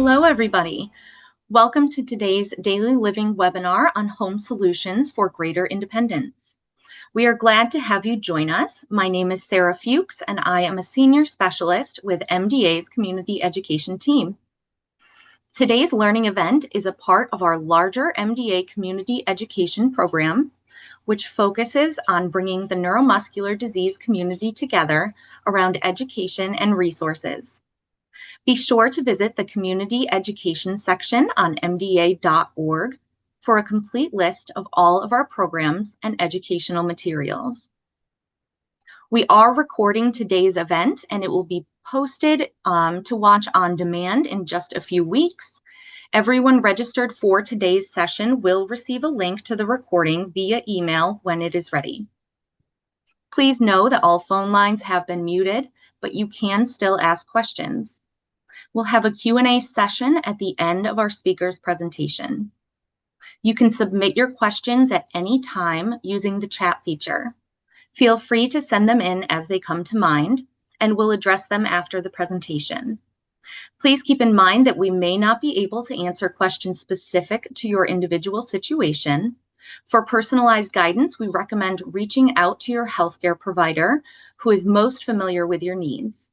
Hello, everybody. Welcome to today's Daily Living webinar on home solutions for greater independence. We are glad to have you join us. My name is Sarah Fuchs, and I am a senior specialist with MDA's community education team. Today's learning event is a part of our larger MDA community education program, which focuses on bringing the neuromuscular disease community together around education and resources. Be sure to visit the community education section on mda.org for a complete list of all of our programs and educational materials. We are recording today's event, and it will be posted to watch on demand in just a few weeks. Everyone registered for today's session will receive a link to the recording via email when it is ready. Please know that all phone lines have been muted, but you can still ask questions. We'll have a Q&A session at the end of our speaker's presentation. You can submit your questions at any time using the chat feature. Feel free to send them in as they come to mind, and we'll address them after the presentation. Please keep in mind that we may not be able to answer questions specific to your individual situation. For personalized guidance, we recommend reaching out to your healthcare provider who is most familiar with your needs.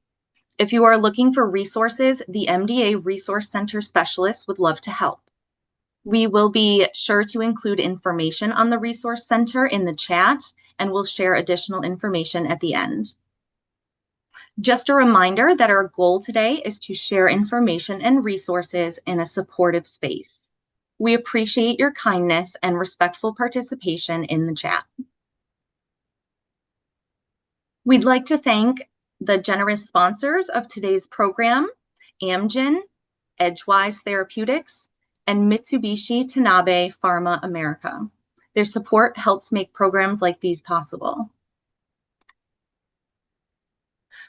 If you are looking for resources, the MDA Resource Center specialists would love to help. We will be sure to include information on the Resource Center in the chat, and we'll share additional information at the end. Just a reminder that our goal today is to share information and resources in a supportive space. We appreciate your kindness and respectful participation in the chat. We'd like to thank the generous sponsors of today's program, Amgen, Edgewise Therapeutics, and Mitsubishi Tanabe Pharma America. Their support helps make programs like these possible.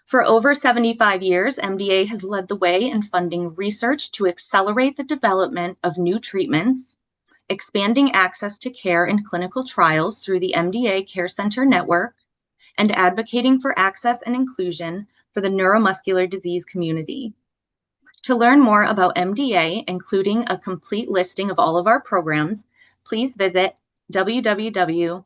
For over 75 years, MDA has led the way in funding research to accelerate the development of new treatments, expanding access to care in clinical trials through the MDA Care Center Network, and advocating for access and inclusion for the neuromuscular disease community. To learn more about MDA, including a complete listing of all of our programs, please visit www.mda.org.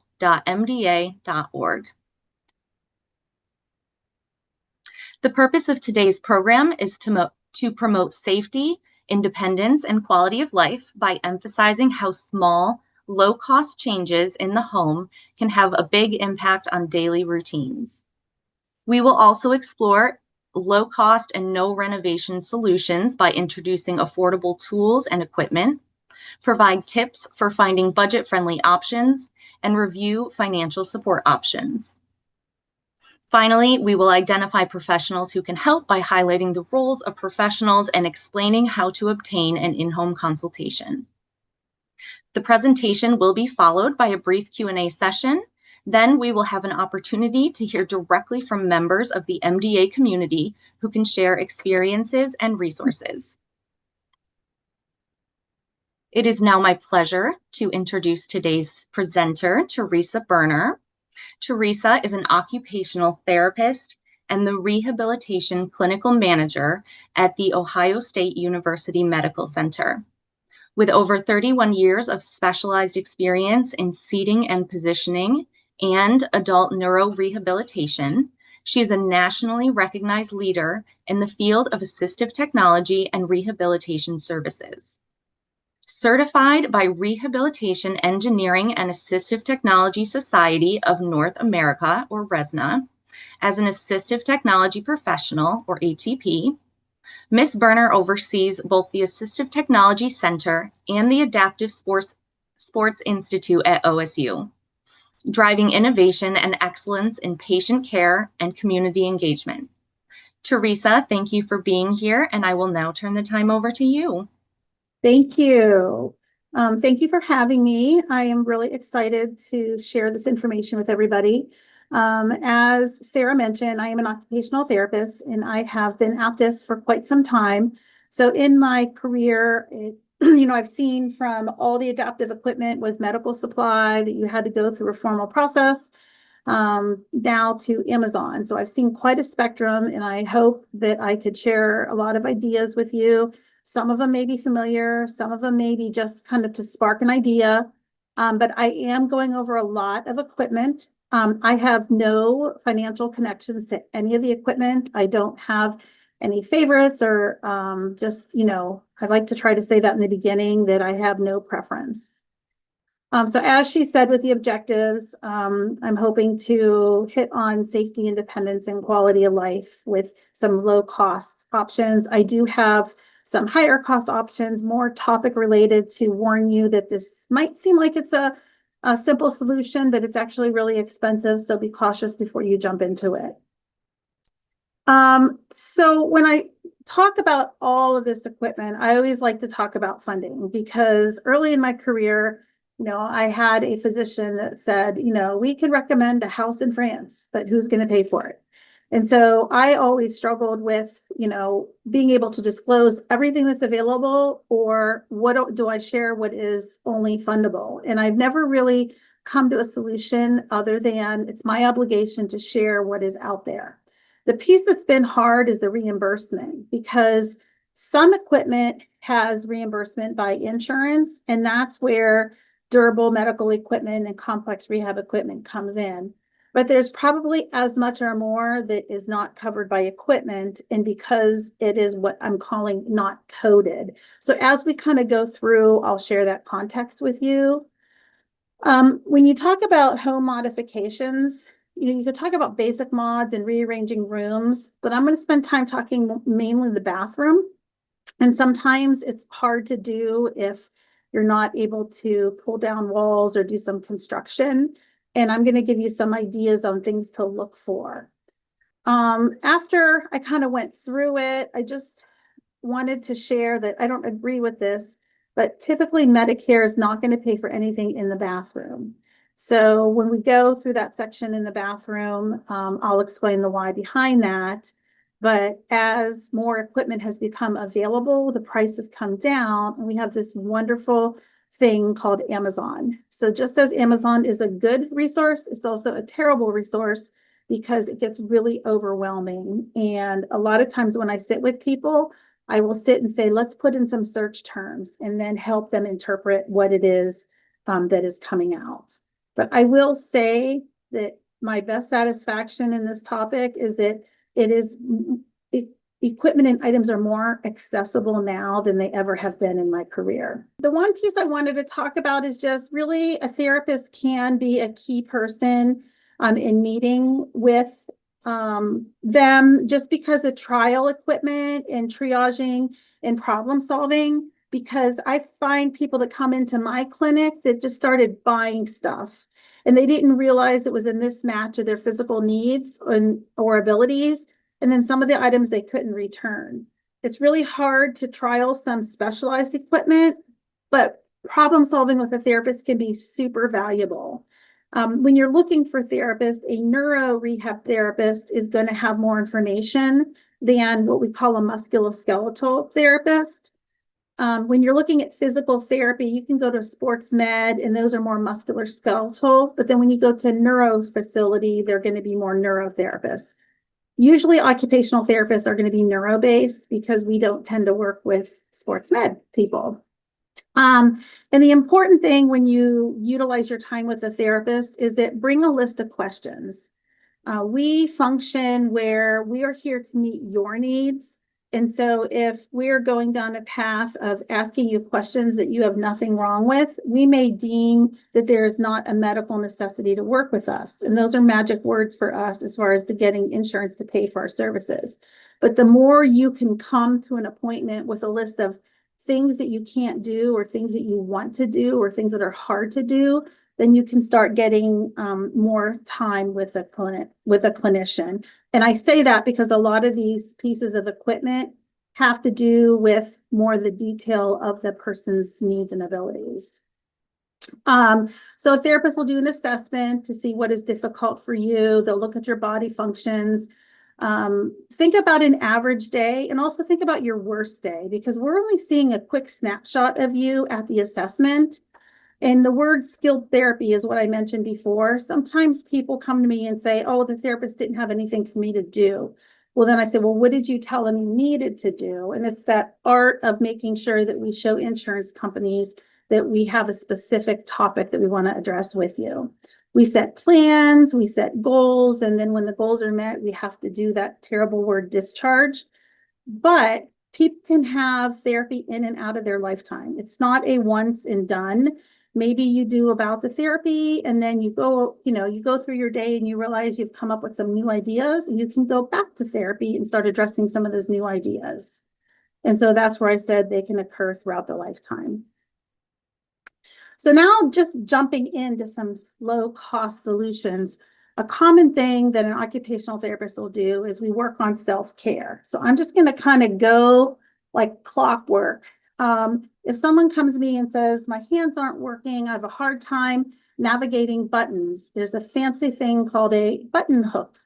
The purpose of today's program is to promote safety, independence, and quality of life by emphasizing how small, low-cost changes in the home can have a big impact on daily routines. We will also explore low-cost and no-renovation solutions by introducing affordable tools and equipment, provide tips for finding budget-friendly options, and review financial support options. Finally, we will identify professionals who can help by highlighting the roles of professionals and explaining how to obtain an in-home consultation. The presentation will be followed by a brief Q&A session. Then we will have an opportunity to hear directly from members of the MDA community who can share experiences and resources. It is now my pleasure to introduce today's presenter, Theresa Berner. Theresa is an occupational therapist and the rehabilitation clinical manager at the Ohio State University Medical Center. With over 31 years of specialized experience in seating and positioning and adult neurorehabilitation, she is a nationally recognized leader in the field of assistive technology and rehabilitation services. Certified by Rehabilitation Engineering and Assistive Technology Society of North America, or RESNA, as an assistive technology professional, or ATP, Ms. Berner oversees both the Assistive Technology Center and the Adaptive Sports Institute at OSU, driving innovation and excellence in patient care and community engagement. Theresa, thank you for being here, and I will now turn the time over to you. Thank you. Thank you for having me. I am really excited to share this information with everybody. As Sarah mentioned, I am an occupational therapist, and I have been at this for quite some time. So in my career, I've seen from all the adaptive equipment was medical supply that you had to go through a formal process. now to Amazon. So I've seen quite a spectrum, and I hope that I could share a lot of ideas with you. Some of them may be familiar, some of them may be just kind of to spark an idea. But I am going over a lot of equipment. I have no financial connections to any of the equipment. I don't have any favorites or just, I'd like to try to say that in the beginning that I have no preference. So as she said with the objectives, I'm hoping to hit on safety, independence, and quality of life with some low cost options. I do have some higher cost options, more topic related, to warn you that this might seem like it's a simple solution, but it's actually really expensive. So be cautious before you jump into it. So when I talk about all of this equipment, I always like to talk about funding, because early in my career, I had a physician that said, we could recommend a house in France, but who's going to pay for it? And so I always struggled with, being able to disclose everything that's available, or what do I share what is only fundable? And I've never really come to a solution other than it's my obligation to share what is out there. The piece that's been hard is the reimbursement, because some equipment has reimbursement by insurance, and that's where durable medical equipment and complex rehab equipment comes in. But there's probably as much or more that is not covered by equipment, and because it is what I'm calling not coded. So as we kind of go through, I'll share that context with you. When you talk about home modifications, you could talk about basic mods and rearranging rooms, but I'm going to spend time talking mainly the bathroom. And sometimes it's hard to do if you're not able to pull down walls or do some construction. And I'm going to give you some ideas on things to look for. After I kind of went through it, I just wanted to share that I don't agree with this, but typically Medicare is not going to pay for anything in the bathroom. So when we go through that section in the bathroom, I'll explain the why behind that. But as more equipment has become available, the prices come down, and we have this wonderful thing called Amazon. So just as Amazon is a good resource, it's also a terrible resource, because it gets really overwhelming. And a lot of times when I sit with people, I will sit and say, let's put in some search terms, and then help them interpret what it is that is coming out. But I will say that my best satisfaction in this topic is that equipment and items are more accessible now than they ever have been in my career. The one piece I wanted to talk about is just really a therapist can be a key person in meeting with them, just because of trial equipment and triaging and problem solving. Because I find people that come into my clinic that just started buying stuff, and they didn't realize it was a mismatch of their physical needs or abilities. And then some of the items they couldn't return. It's really hard to trial some specialized equipment, but problem solving with a therapist can be super valuable. When you're looking for therapists, a neuro rehab therapist is going to have more information than what we call a musculoskeletal therapist. When you're looking at physical therapy, you can go to sports med, and those are more muscular skeletal. But then when you go to a neuro facility, they're going to be more neurotherapists. Usually occupational therapists are going to be neuro-based, because we don't tend to work with sports med people. And the important thing when you utilize your time with a therapist is that bring a list of questions. We function where we are here to meet your needs. And so if we're going down a path of asking you questions that you have nothing wrong with, we may deem that there is not a medical necessity to work with us. And those are magic words for us as far as to getting insurance to pay for our services. But the more you can come to an appointment with a list of things that you can't do, or things that you want to do, or things that are hard to do, then you can start getting more time with a clinician. And I say that because a lot of these pieces of equipment have to do with more the detail of the person's needs and abilities. So a therapist will do an assessment to see what is difficult for you. They'll look at your body functions. Think about an average day, and also think about your worst day, because we're only seeing a quick snapshot of you at the assessment. And the word skilled therapy is what I mentioned before. Sometimes people come to me and say, oh, the therapist didn't have anything for me to do. Well, then I say, well, what did you tell them you needed to do? And it's that art of making sure that we show insurance companies that we have a specific topic that we want to address with you. We set plans, we set goals, and then when the goals are met, we have to do that terrible word discharge. But people can have therapy in and out of their lifetime. It's not a once and done. Maybe you do about the therapy and then you go through your day and you realize you've come up with some new ideas and you can go back to therapy and start addressing some of those new ideas. And so that's where I said they can occur throughout the lifetime. So now just jumping into some low cost solutions. A common thing that an occupational therapist will do is we work on self-care. So I'm just going to kind of go like clockwork. If someone comes to me and says, my hands aren't working, I have a hard time navigating buttons, there's a fancy thing called a button hook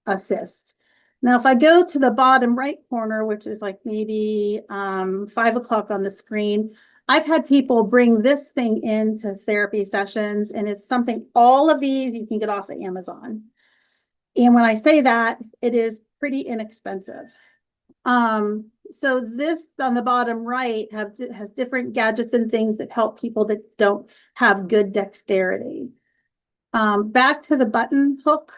assist. Now, if I go to the bottom right corner, which is like maybe 5 o'clock on the screen, I've had people bring this thing into therapy sessions, and it's something, all of these you can get off of Amazon. And when I say that, it is pretty inexpensive. So this on the bottom right has different gadgets and things that help people that don't have good dexterity. Back to the button hook.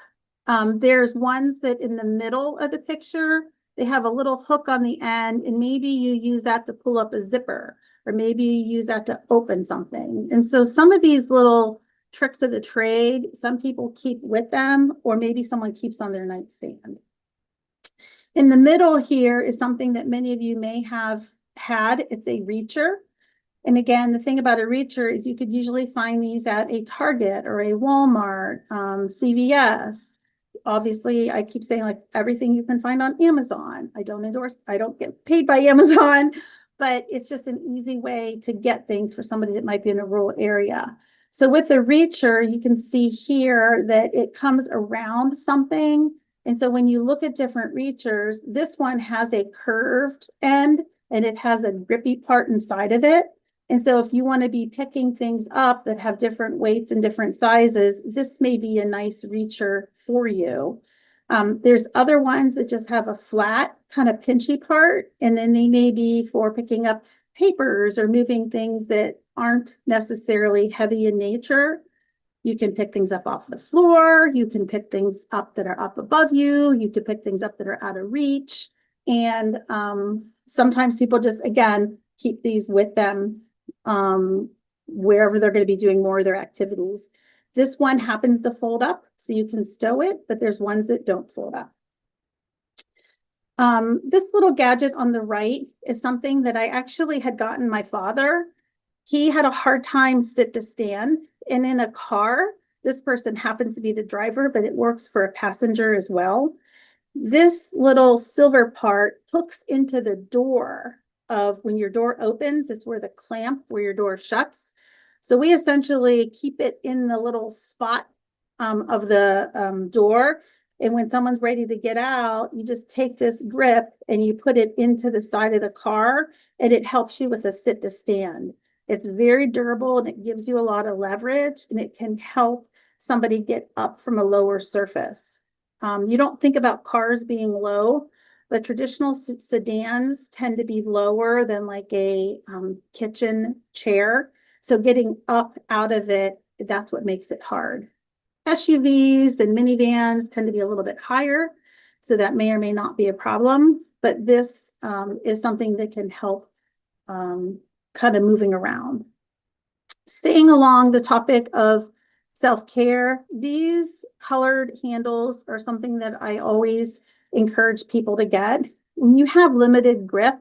There's ones that in the middle of the picture, they have a little hook on the end, and maybe you use that to pull up a zipper, or maybe you use that to open something. And so some of these little tricks of the trade, some people keep with them, or maybe someone keeps on their nightstand. In the middle here is something that many of you may have had. It's a reacher. And again, the thing about a reacher is you could usually find these at a Target or a Walmart, CVS. Obviously, I keep saying like everything you can find on Amazon. I don't get paid by Amazon, but it's just an easy way to get things for somebody that might be in a rural area. So with the reacher, you can see here that it comes around something. And so when you look at different reachers, this one has a curved end and it has a grippy part inside of it. And so if you want to be picking things up that have different weights and different sizes, this may be a nice reacher for you. There's other ones that just have a flat kind of pinchy part, and then they may be for picking up papers or moving things that aren't necessarily heavy in nature. You can pick things up off the floor. You can pick things up that are up above you. You can pick things up that are out of reach. And sometimes people just, again, keep these with them wherever they're going to be doing more of their activities. This one happens to fold up, so you can stow it, but there's ones that don't fold up. This little gadget on the right is something that I actually had gotten my father. He had a hard time sit to stand, and in a car, this person happens to be the driver, but it works for a passenger as well. This little silver part hooks into the door of when your door opens, it's where the clamp where your door shuts. So we essentially keep it in the little spot of the door. And when someone's ready to get out, you just take this grip and you put it into the side of the car, and it helps you with a sit to stand. It's very durable and it gives you a lot of leverage, and it can help somebody get up from a lower surface. You don't think about cars being low, but traditional sedans tend to be lower than like a kitchen chair. So getting up out of it, that's what makes it hard. SUVs and minivans tend to be a little bit higher, so that may or may not be a problem. But this is something that can help kind of moving around. Staying along the topic of self-care, these colored handles are something that I always encourage people to get. When you have limited grip,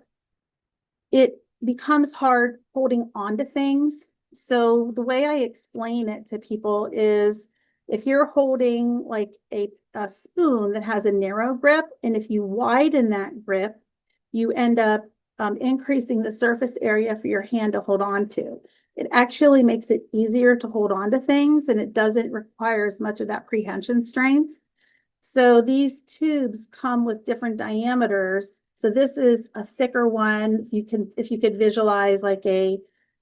it becomes hard holding on to things. So the way I explain it to people is if you're holding like a spoon that has a narrow grip, and if you widen that grip, you end up increasing the surface area for your hand to hold on to. It actually makes it easier to hold on to things, and it doesn't require as much of that prehension strength. So these tubes come with different diameters. So this is a thicker one. If you could visualize like a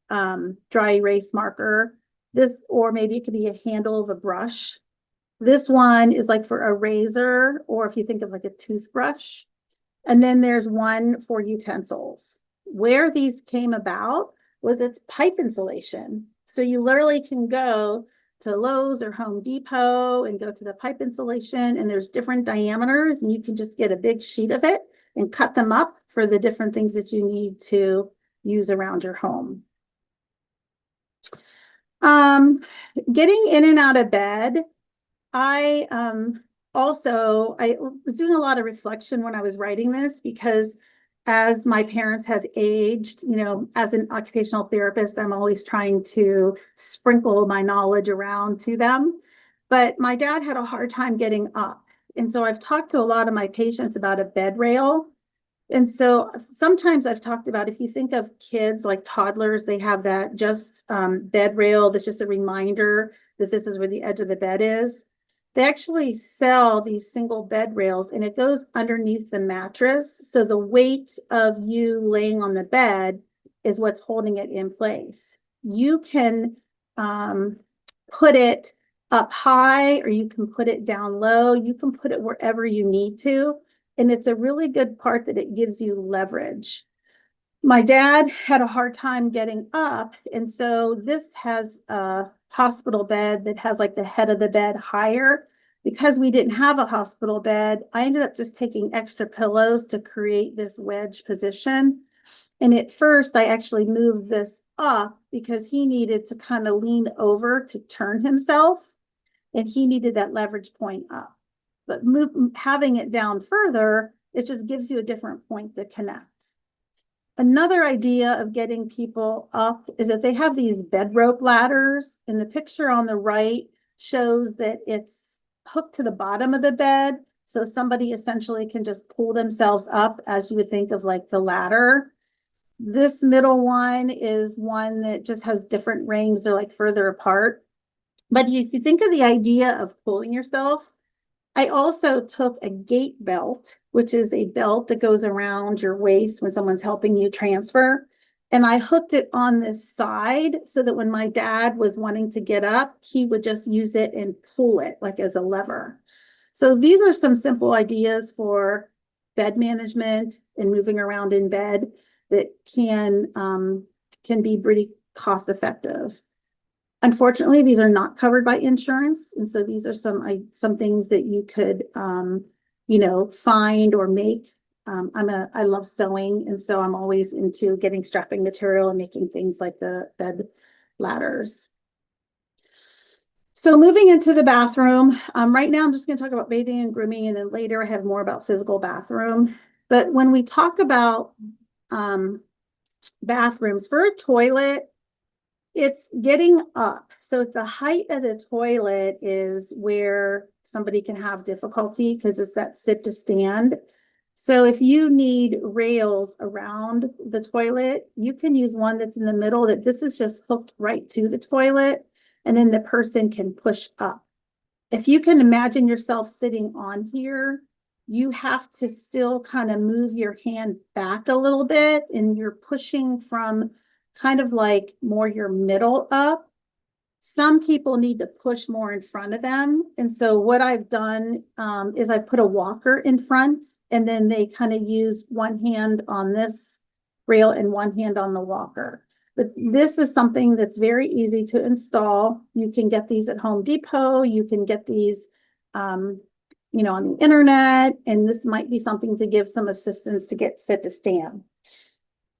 dry erase marker, This, or maybe it could be a handle of a brush. This one is like for a razor, or if you think of like a toothbrush. And then there's one for utensils. Where these came about was it's pipe insulation. So you literally can go to Lowe's or Home Depot and go to the pipe insulation, and there's different diameters, and you can just get a big sheet of it and cut them up for the different things that you need to use around your home. Getting in and out of bed. I I was doing a lot of reflection when I was writing this, because as my parents have aged, as an occupational therapist, I'm always trying to sprinkle my knowledge around to them. But my dad had a hard time getting up. And so I've talked to a lot of my patients about a bed rail. And so sometimes I've talked about, if you think of kids like toddlers, they have that just bed rail that's just a reminder that this is where the edge of the bed is. They actually sell these single bed rails, and it goes underneath the mattress. So the weight of you laying on the bed is what's holding it in place. You can put it up high, or you can put it down low. You can put it wherever you need to. And it's a really good part that it gives you leverage. My dad had a hard time getting up. And so this has a hospital bed that has like the head of the bed higher. Because we didn't have a hospital bed, I ended up just taking extra pillows to create this wedge position. And at first, I actually moved this up because he needed to kind of lean over to turn himself, and he needed that leverage point up. But having it down further, it just gives you a different point to connect. Another idea of getting people up is that they have these bed rope ladders, and the picture on the right shows that it's hooked to the bottom of the bed. So somebody essentially can just pull themselves up, as you would think of like the ladder. This middle one is one that just has different rings. They're like further apart. But if you think of the idea of pulling yourself, I also took a gait belt, which is a belt that goes around your waist when someone's helping you transfer. And I hooked it on this side so that when my dad was wanting to get up, he would just use it and pull it like as a lever. So these are some simple ideas for bed management and moving around in bed that can be pretty cost effective. Unfortunately, these are not covered by insurance. And so these are some things that you could, find or make. I love sewing. And so I'm always into getting strapping material and making things like the bed ladders. So moving into the bathroom, right now I'm just going to talk about bathing and grooming, and then later I have more about physical bathroom. But when we talk about bathrooms, for a toilet, it's getting up. So the height of the toilet is where somebody can have difficulty, because it's that sit to stand. So if you need rails around the toilet, you can use one that's in the middle, that this is just hooked right to the toilet, and then the person can push up. If you can imagine yourself sitting on here, you have to still kind of move your hand back a little bit, and you're pushing from kind of like more your middle up. Some people need to push more in front of them. And so what I've done is I put a walker in front, and then they kind of use one hand on this rail and one hand on the walker. But this is something that's very easy to install. You can get these at Home Depot. You can get these, on the internet, and this might be something to give some assistance to get sit to stand.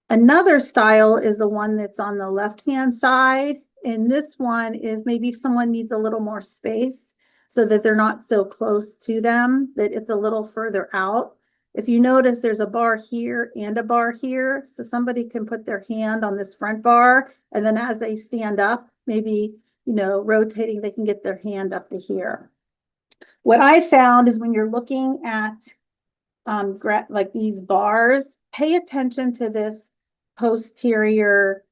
Another style is the one that's on the left-hand side. And this one is maybe if someone needs a little more space so that they're not so close to them, that it's a little further out. If you notice, there's a bar here and a bar here. So somebody can put their hand on this front bar, and then as they stand up, maybe, rotating, they can get their hand up to here. What I found is when you're looking at like these bars, pay attention to this posterior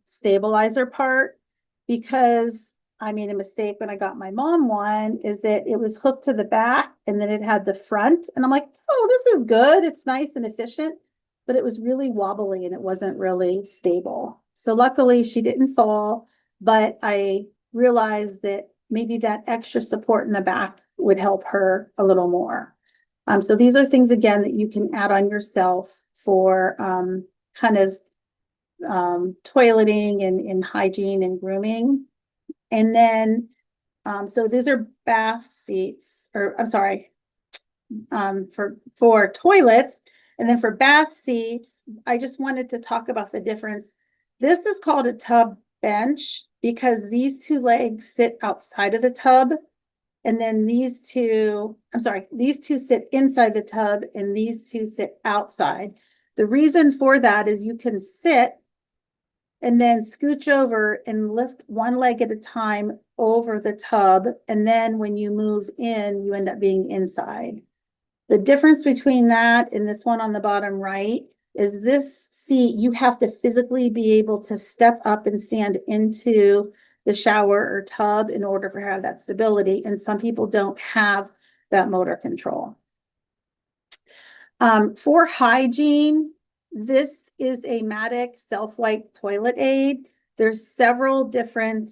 stabilizer part, because I made a mistake when I got my mom one, is that it was hooked to the back and then it had the front, and I'm like, oh, this is good, it's nice and efficient, but it was really wobbly and it wasn't really stable. So luckily she didn't fall, but I realized that maybe that extra support in the back would help her a little more. So these are things, again, that you can add on yourself for kind of toileting and hygiene and grooming. And then, so these are bath seats, or I'm sorry, for toilets. And then for bath seats, I just wanted to talk about the difference. This is called a tub bench because these two legs sit outside of the tub. And then these two sit inside the tub and these two sit outside. The reason for that is you can sit and then scooch over and lift one leg at a time over the tub. And then when you move in, you end up being inside. The difference between that and this one on the bottom right is this seat, you have to physically be able to step up and stand into the shower or tub in order for have that stability. And some people don't have that motor control. For hygiene, this is a Matic self-wipe toilet aid. There's several different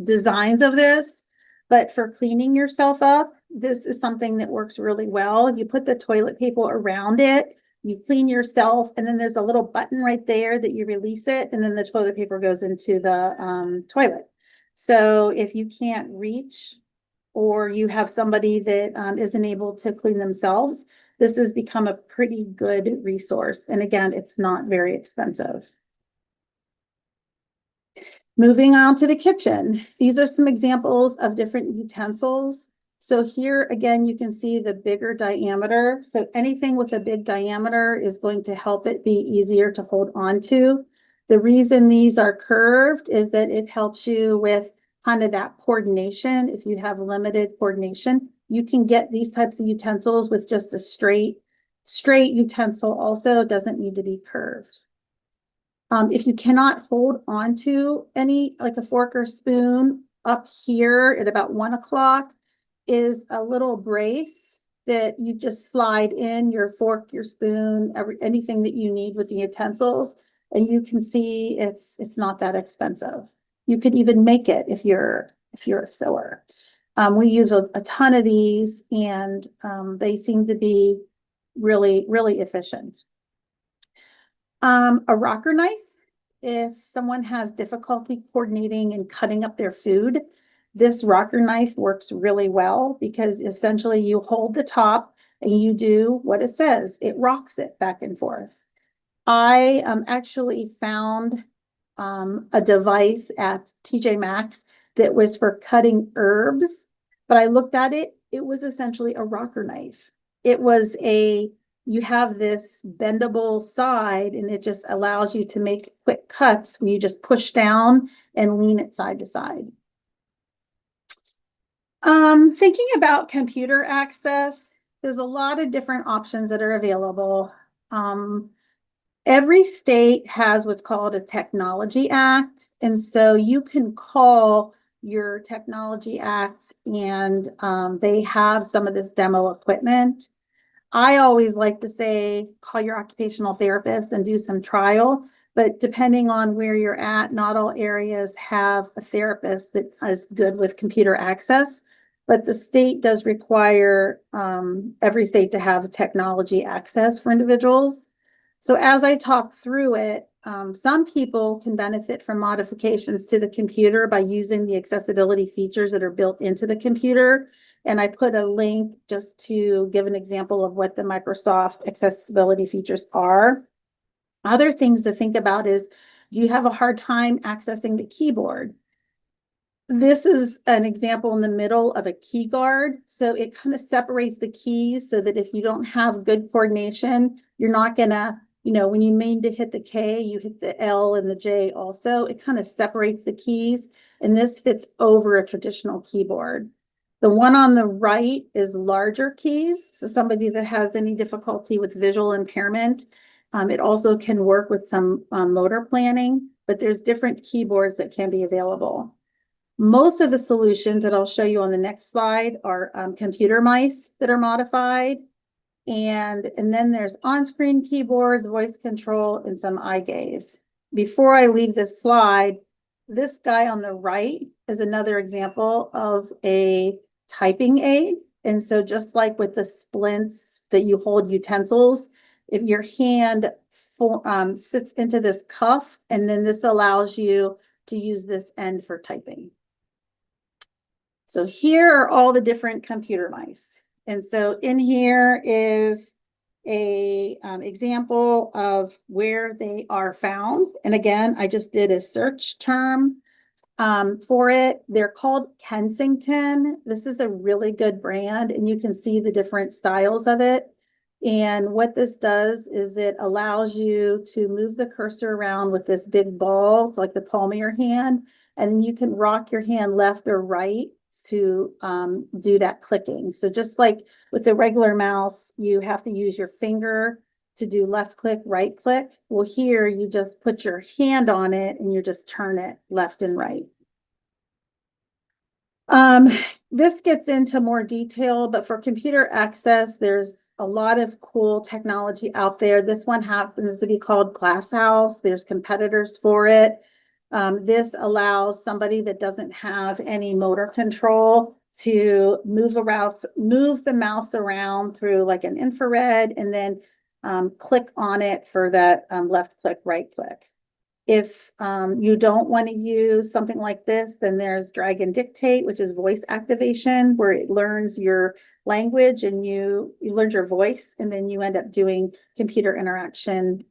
designs of this, but for cleaning yourself up, this is something that works really well. You put the toilet paper around it, you clean yourself, and then there's a little button right there that you release it, and then the toilet paper goes into the toilet. So if you can't reach or you have somebody that isn't able to clean themselves, this has become a pretty good resource. And again, it's not very expensive. Moving on to the kitchen. These are some examples of different utensils. So here again, you can see the bigger diameter. So anything with a big diameter is going to help it be easier to hold on to. The reason these are curved is that it helps you with kind of that coordination. If you have limited coordination, you can get these types of utensils with just a straight utensil also. It doesn't need to be curved. If you cannot hold on to any, like a fork or spoon, up here at about 1 o'clock is a little brace that you just slide in your fork, your spoon, anything that you need with the utensils. And you can see it's not that expensive. You could even make it if you're a sewer. We use a ton of these, and they seem to be really, really efficient. A rocker knife, if someone has difficulty coordinating and cutting up their food, this rocker knife works really well because essentially you hold the top and you do what it says. It rocks it back and forth. I actually found a device at TJ Maxx that was for cutting herbs, but I looked at it. It was essentially a rocker knife. You have this bendable side and it just allows you to make quick cuts when you just push down and lean it side to side. Thinking about computer access, there's a lot of different options that are available. Every state has what's called a Technology Act. And so you can call your Technology Act and they have some of this demo equipment. I always like to say, call your occupational therapist and do some trial, but depending on where you're at, not all areas have a therapist that is good with computer access, but the state does require every state to have technology access for individuals. So as I talk through it, some people can benefit from modifications to the computer by using the accessibility features that are built into the computer. And I put a link just to give an example of what the Microsoft accessibility features are. Other things to think about is, do you have a hard time accessing the keyboard? This is an example in the middle of a key guard. So it kind of separates the keys so that if you don't have good coordination, you're not gonna, when you mean to hit the K, you hit the L and the J also. It kind of separates the keys, and this fits over a traditional keyboard. The one on the right is larger keys. So somebody that has any difficulty with visual impairment, it also can work with some motor planning, but there's different keyboards that can be available. Most of the solutions that I'll show you on the next slide are computer mice that are modified. And then there's on-screen keyboards, voice control, and some eye gaze. Before I leave this slide, this guy on the right is another example of a typing aid. And so just like with the splints that you hold utensils, if your hand sits into this cuff, and then this allows you to use this end for typing. So here are all the different computer mice. And so in here is a example of where they are found. And again, I just did a search term for it. They're called Kensington. This is a really good brand, and you can see the different styles of it. And what this does is it allows you to move the cursor around with this big ball. It's like the palm of your hand, and then you can rock your hand left or right to do that clicking. So just like with the regular mouse, you have to use your finger to do left click, right click. Well, here you just put your hand on it and you just turn it left and right. This gets into more detail, but for computer access, there's a lot of cool technology out there. This one happens to be called Glasshouse. There's competitors for it. This allows somebody that doesn't have any motor control to move the mouse around through like an infrared, and then click on it for that left click, right click. If you don't want to use something like this, then there's drag and dictate, which is voice activation, where it learns your language and you learn your voice, and then you end up doing computer interaction,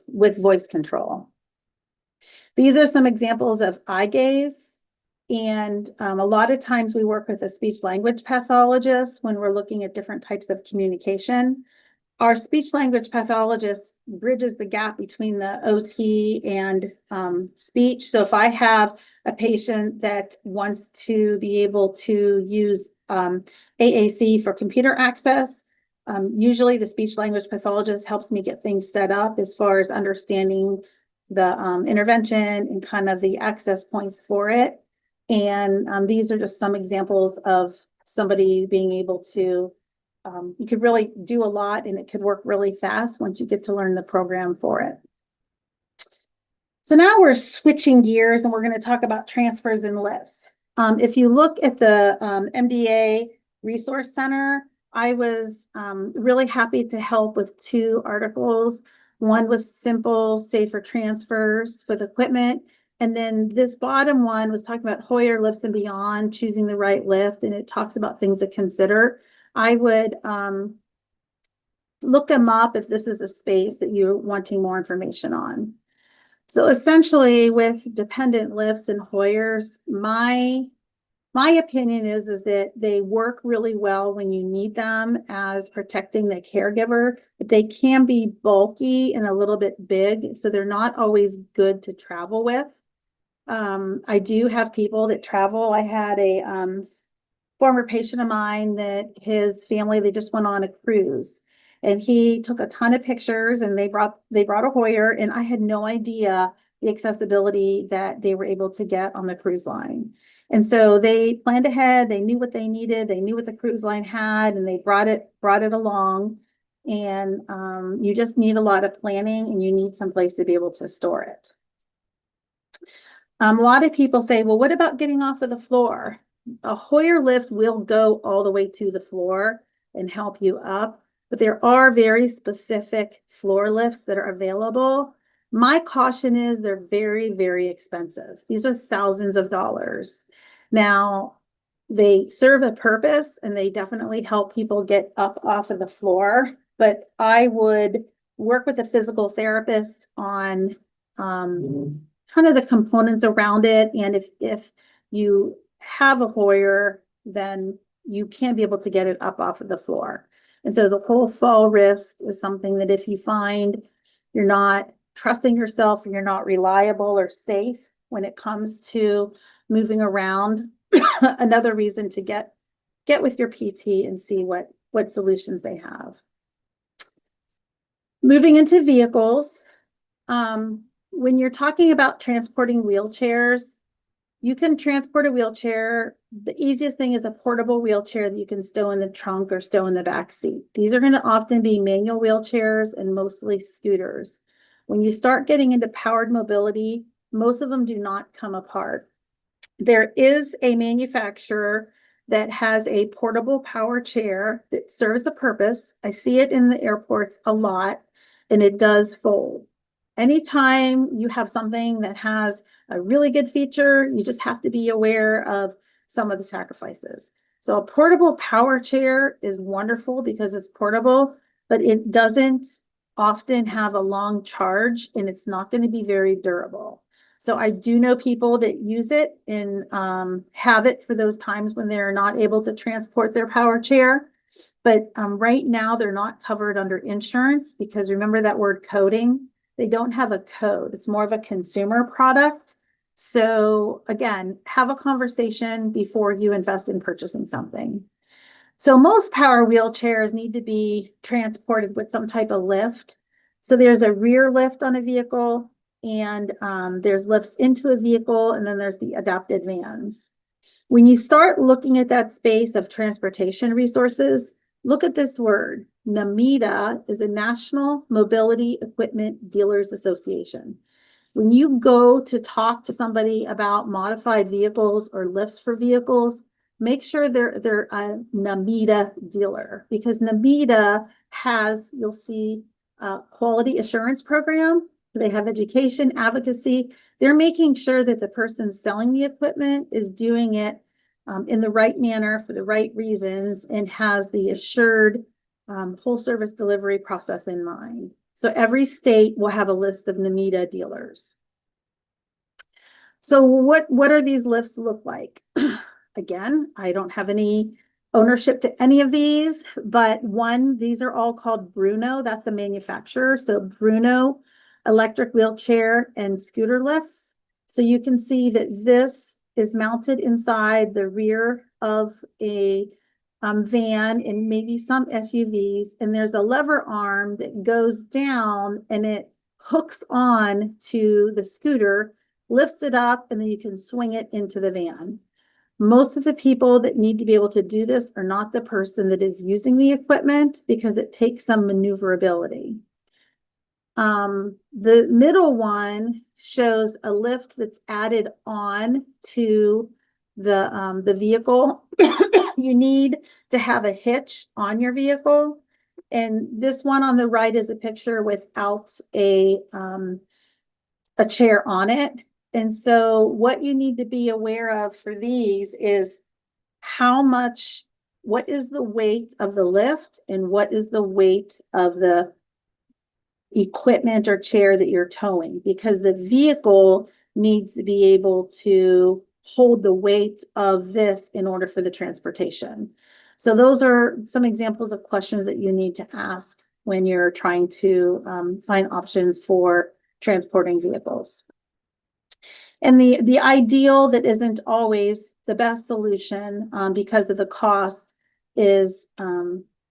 with voice control. These are some examples of eye gaze. And a lot of times we work with a speech language pathologist when we're looking at different types of communication. Our speech language pathologist bridges the gap between the OT and speech. So if I have a patient that wants to be able to use AAC for computer access, usually the speech language pathologist helps me get things set up as far as understanding the intervention and kind of the access points for it. And these are just some examples of somebody being able to you could really do a lot, and it could work really fast once you get to learn the program for it. So now we're switching gears, and we're going to talk about transfers and lifts. If you look at the MDA Resource Center, I was really happy to help with 2 articles. One was simple, safer transfers for the equipment. And then this bottom one was talking about Hoyer lifts and beyond, choosing the right lift, and it talks about things to consider. I would look them up if this is a space that you're wanting more information on. So essentially with dependent lifts and Hoyers, my opinion is that they work really well when you need them as protecting the caregiver, but they can be bulky and a little bit big, so they're not always good to travel with. I do have people that travel. I had a former patient of mine that his family, they just went on a cruise, and he took a ton of pictures, and they brought a Hoyer, and I had no idea the accessibility that they were able to get on the cruise line. And so they planned ahead, they knew what they needed, they knew what the cruise line had, and they brought it along. And you just need a lot of planning, and you need some place to be able to store it. A lot of people say, well, what about getting off of the floor? A Hoyer lift will go all the way to the floor and help you up, but there are very specific floor lifts that are available. My caution is they're very, very expensive. These are thousands of dollars. Now, they serve a purpose, and they definitely help people get up off of the floor, but I would work with a physical therapist on kind of the components around it. And if you have a Hoyer, then you can be able to get it up off of the floor. And so the whole fall risk is something that if you find you're not trusting yourself, and you're not reliable or safe when it comes to moving around, another reason to get with your PT and see what solutions they have. Moving into vehicles, when you're talking about transporting wheelchairs, you can transport a wheelchair. The easiest thing is a portable wheelchair that you can stow in the trunk or stow in the back seat. These are going to often be manual wheelchairs and mostly scooters. When you start getting into powered mobility, most of them do not come apart. There is a manufacturer that has a portable power chair that serves a purpose. I see it in the airports a lot, and it does fold. Anytime you have something that has a really good feature, you just have to be aware of some of the sacrifices. So a portable power chair is wonderful because it's portable, but it doesn't often have a long charge, and it's not going to be very durable. So I do know people that use it and have it for those times when they're not able to transport their power chair. But right now they're not covered under insurance because remember that word coding? They don't have a code. It's more of a consumer product. So again, have a conversation before you invest in purchasing something. So most power wheelchairs need to be transported with some type of lift. So there's a rear lift on a vehicle, and there's lifts into a vehicle, and then there's the adapted vans. When you start looking at that space of transportation resources, look at this word. NAMEDA is a National Mobility Equipment Dealers Association. When you go to talk to somebody about modified vehicles or lifts for vehicles, make sure they're a NAMEDA dealer, because NAMEDA has, you'll see, a quality assurance program. They have education, advocacy. They're making sure that the person selling the equipment is doing it in the right manner for the right reasons and has the assured whole service delivery process in mind. So every state will have a list of NAMEDA dealers. So what are these lifts look like? Again, I don't have any ownership to any of these, but these are all called Bruno. That's a manufacturer. So Bruno electric wheelchair and scooter lifts. So you can see that this is mounted inside the rear of a van and maybe some SUVs, and there's a lever arm that goes down and it hooks on to the scooter, lifts it up, and then you can swing it into the van. Most of the people that need to be able to do this are not the person that is using the equipment because it takes some maneuverability. The middle one shows a lift that's added on to the vehicle. You need to have a hitch on your vehicle. And this one on the right is a picture without a chair on it. And so what you need to be aware of for these is what is the weight of the lift and what is the weight of the equipment or chair that you're towing, because the vehicle needs to be able to hold the weight of this in order for the transportation. So those are some examples of questions that you need to ask when you're trying to find options for transporting vehicles. And the ideal that isn't always the best solution because of the cost is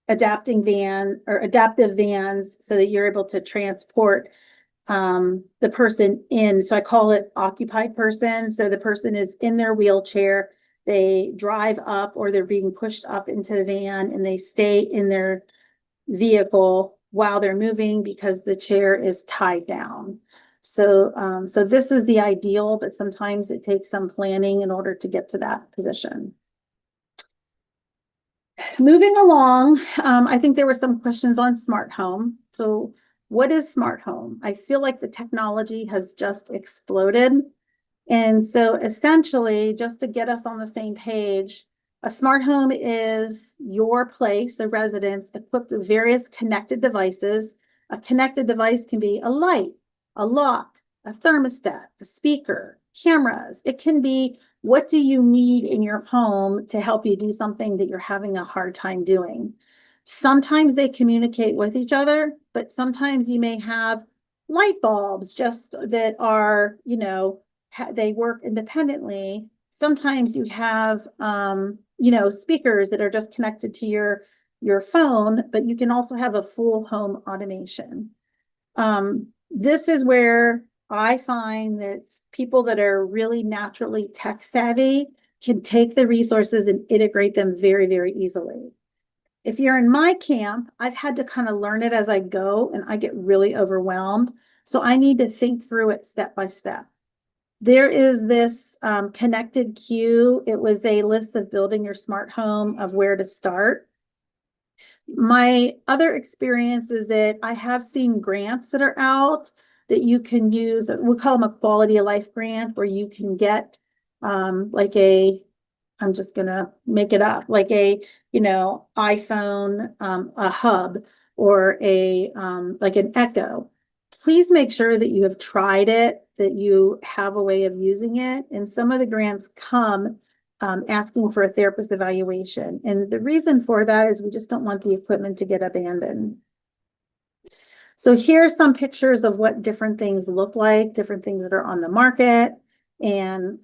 adaptive vans so that you're able to transport the person in. So I call it occupied person. So the person is in their wheelchair, they drive up or they're being pushed up into the van and they stay in their vehicle while they're moving because the chair is tied down. So this is the ideal, but sometimes it takes some planning in order to get to that position. Moving along, I think there were some questions on smart home. So what is smart home? I feel like the technology has just exploded. And so essentially, just to get us on the same page, a smart home is your place, a residence equipped with various connected devices. A connected device can be a light, a lock, a thermostat, a speaker, cameras. It can be, what do you need in your home to help you do something that you're having a hard time doing? Sometimes they communicate with each other, but sometimes you may have light bulbs just that are, they work independently. Sometimes you have, speakers that are just connected to your phone, but you can also have a full home automation. This is where I find that people that are really naturally tech savvy can take the resources and integrate them very, very easily. If you're in my camp, I've had to kind of learn it as I go and I get really overwhelmed. So I need to think through it step by step. There is this connected queue. It was a list of building your smart home of where to start. My other experience is that I have seen grants that are out that you can use. We call them a quality of life grant, where you can get like I'm just gonna make it up, like iPhone, a hub, or like an Echo. Please make sure that you have tried it, that you have a way of using it. And some of the grants come asking for a therapist evaluation. And the reason for that is we just don't want the equipment to get abandoned. So here are some pictures of what different things look like, different things that are on the market. And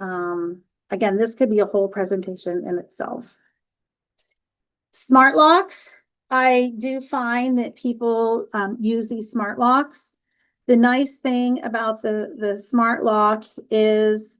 again, this could be a whole presentation in itself. Smart locks. I do find that people use these smart locks. The nice thing about the smart lock is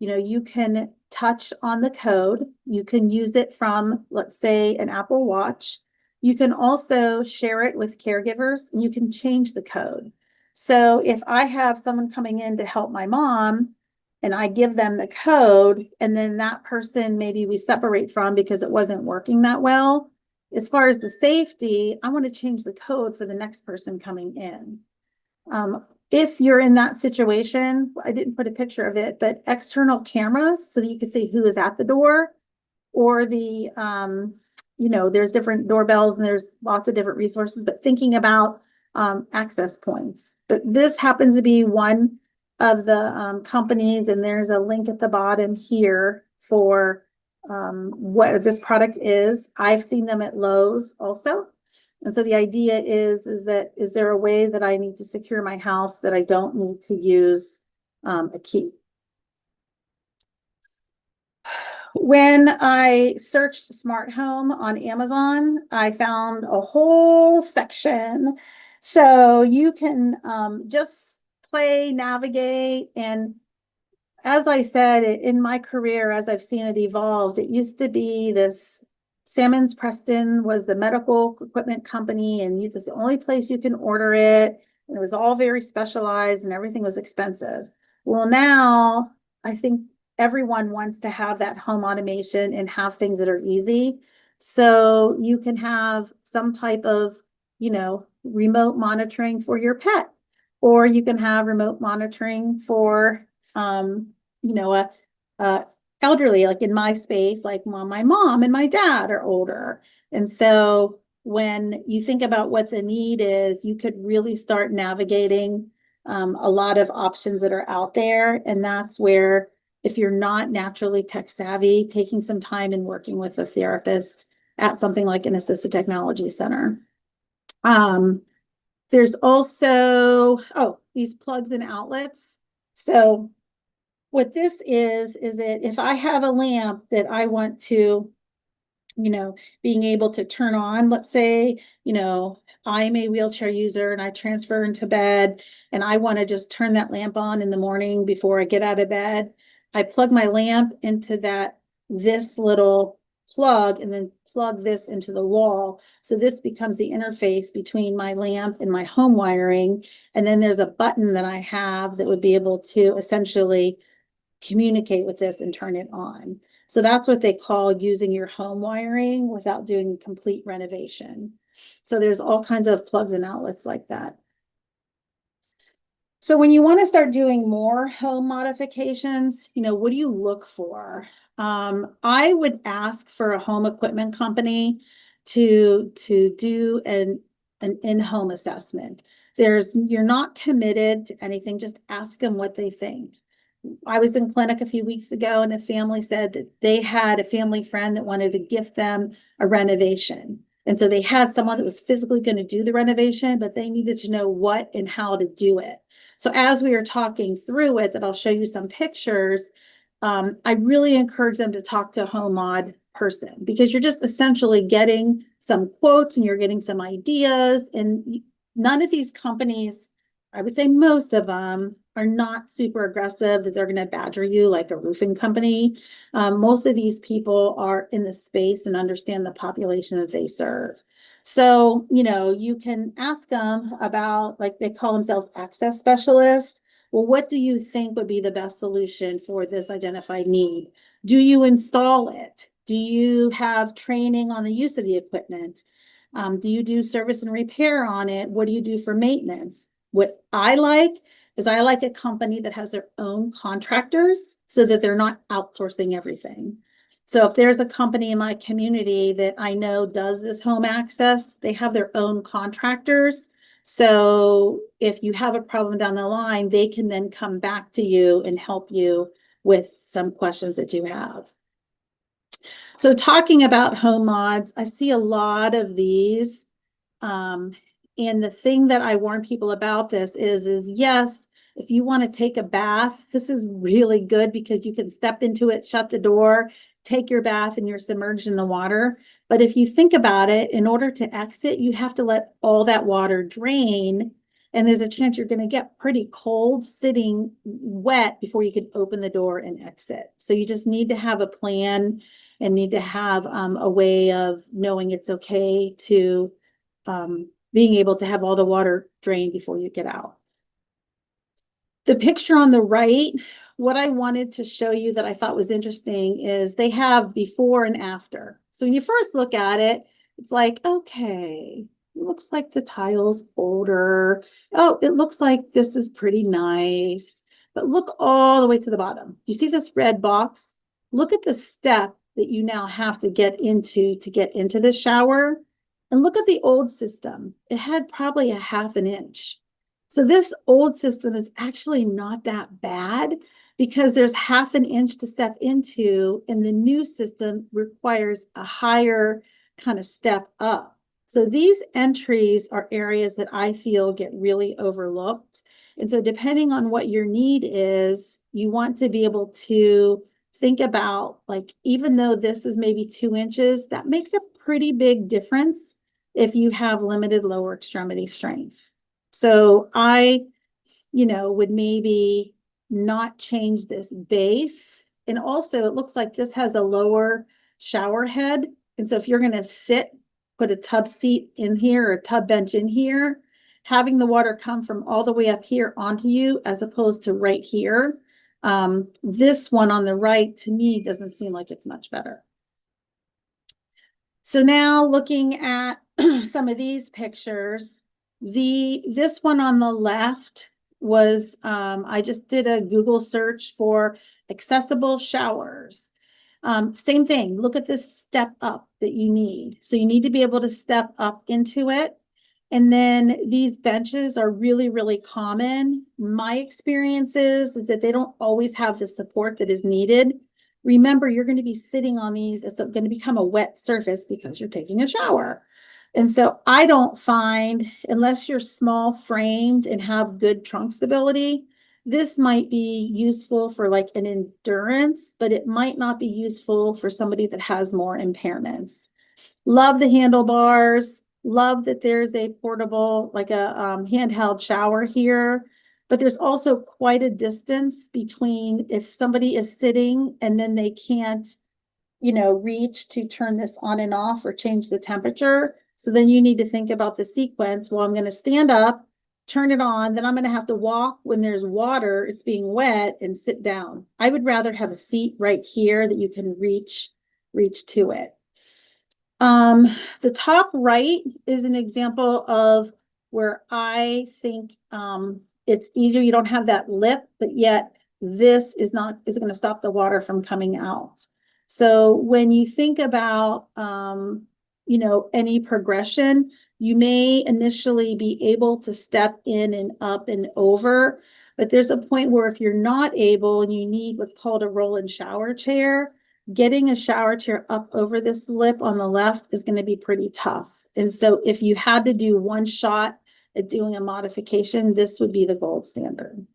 you can touch on the code. You can use it from, let's say, an Apple Watch. You can also share it with caregivers and you can change the code. So if I have someone coming in to help my mom and I give them the code, and then that person maybe we separate from because it wasn't working that well, as far as the safety, I want to change the code for the next person coming in. If you're in that situation, I didn't put a picture of it, but external cameras so that you can see who is at the door, or there's different doorbells and there's lots of different resources, but thinking about access points. But this happens to be one of the companies, and there's a link at the bottom here for what this product is. I've seen them at Lowe's also. And so the idea is there a way that I need to secure my house that I don't need to use a key? When I searched smart home on Amazon, I found a whole section. So you can just play, navigate, and as I said, in my career, as I've seen it evolved, it used to be this Salmons Preston was the medical equipment company, and it's the only place you can order it. And it was all very specialized and everything was expensive. Well, now I think everyone wants to have that home automation and have things that are easy. So you can have some type of, remote monitoring for your pet, or you can have remote monitoring for, a elderly, like in my space, like my mom and my dad are older. And so when you think about what the need is, you could really start navigating a lot of options that are out there. And that's where, if you're not naturally tech savvy, taking some time and working with a therapist at something like an assistive technology center. There's also, these plugs and outlets. So what this is that if I have a lamp that I want to, being able to turn on, let's say, I'm a wheelchair user and I transfer into bed and I want to just turn that lamp on in the morning before I get out of bed. I plug my lamp into this little plug and then plug this into the wall. So this becomes the interface between my lamp and my home wiring. And then there's a button that I have that would be able to essentially communicate with this and turn it on. So that's what they call using your home wiring without doing complete renovation. So there's all kinds of plugs and outlets like that. So when you want to start doing more home modifications, what do you look for? I would ask for a home equipment company to do an in-home assessment. You're not committed to anything, just ask them what they think. I was in clinic a few weeks ago and a family said that they had a family friend that wanted to gift them a renovation. And so they had someone that was physically going to do the renovation, but they needed to know what and how to do it. So as we are talking through it, that I'll show you some pictures, I really encourage them to talk to a home mod person, because you're just essentially getting some quotes and you're getting some ideas. And none of these companies, I would say most of them, are not super aggressive, that they're going to badger you like a roofing company. Most of these people are in the space and understand the population that they serve. So, you can ask them about, like, they call themselves access specialists. Well, what do you think would be the best solution for this identified need? Do you install it? Do you have training on the use of the equipment? Do you do service and repair on it? What do you do for maintenance? What I like is I like a company that has their own contractors so that they're not outsourcing everything. So if there's a company in my community that I know does this home access, they have their own contractors. So if you have a problem down the line, they can then come back to you and help you with some questions that you have. So talking about home mods, I see a lot of these. And the thing that I warn people about this is yes, if you want to take a bath, this is really good because you can step into it, shut the door, take your bath, and you're submerged in the water. But if you think about it, in order to exit, you have to let all that water drain. And there's a chance you're going to get pretty cold sitting wet before you can open the door and exit. So you just need to have a plan and need to have a way of knowing it's okay to being able to have all the water drain before you get out. The picture on the right, what I wanted to show you that I thought was interesting is they have before and after. So when you first look at it, it's like, okay, it looks like the tile's older. Oh, it looks like this is pretty nice. But look all the way to the bottom. Do you see this red box? Look at the step that you now have to get into the shower. And look at the old system. It had probably a half an inch. So this old system is actually not that bad because there's half an inch to step into, and the new system requires a higher kind of step up. So these entries are areas that I feel get really overlooked. And so depending on what your need is, you want to be able to think about, like, even though this is maybe 2 inches, that makes a pretty big difference if you have limited lower extremity strength. So I, would maybe not change this base. And also it looks like this has a lower shower head. And so if you're going to sit, put a tub seat in here or a tub bench in here, having the water come from all the way up here onto you as opposed to right here. This one on the right to me doesn't seem like it's much better. So now looking at some of these pictures, this one on the left was, I just did a Google search for accessible showers. Same thing, look at this step up that you need. So you need to be able to step up into it. And then these benches are really, really common. My experience is that they don't always have the support that is needed. Remember, you're going to be sitting on these. It's going to become a wet surface because you're taking a shower. And so I don't find, unless you're small framed and have good trunk stability, this might be useful for like an endurance, but it might not be useful for somebody that has more impairments. Love the handlebars. Love that there's a portable, like a handheld shower here. But there's also quite a distance between if somebody is sitting and then they can't, reach to turn this on and off or change the temperature. So then you need to think about the sequence. Well, I'm going to stand up, turn it on, then I'm going to have to walk when there's water, it's being wet, and sit down. I would rather have a seat right here that you can reach to it. The top right is an example of where I think it's easier. You don't have that lip, but yet this is going to stop the water from coming out. So when you think about any progression, you may initially be able to step in and up and over, but there's a point where if you're not able and you need what's called a roll and shower chair, getting a shower chair up over this lip on the left is going to be pretty tough. And so if you had to do one shot at doing a modification, this would be the gold standard.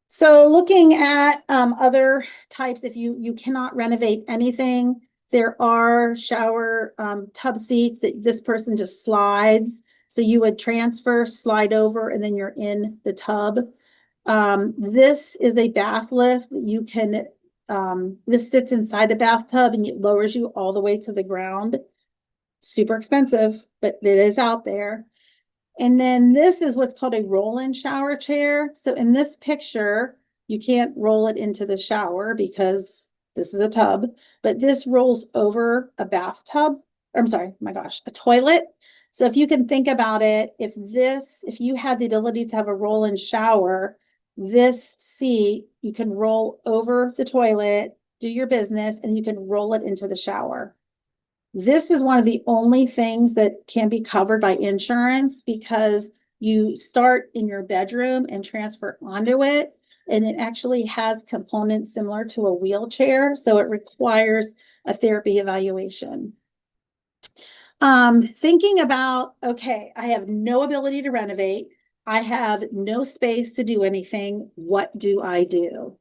So looking at other types, if you cannot renovate anything, there are shower tub seats that this person just slides. So you would transfer, slide over, and then you're in the tub. This is a bath lift that you can, this sits inside a bathtub and it lowers you all the way to the ground. Super expensive, but it is out there. And then this is what's called a roll-in shower chair. So in this picture, you can't roll it into the shower because this is a tub, but this rolls over a bathtub. I'm sorry, my gosh, a toilet. So if you can think about it, if you had the ability to have a roll-in shower, this seat, you can roll over the toilet, do your business, and you can roll it into the shower. This is one of the only things that can be covered by insurance because you start in your bedroom and transfer onto it. And it actually has components similar to a wheelchair. So it requires a therapy evaluation. Thinking about, okay, I have no ability to renovate. I have no space to do anything. What do I do?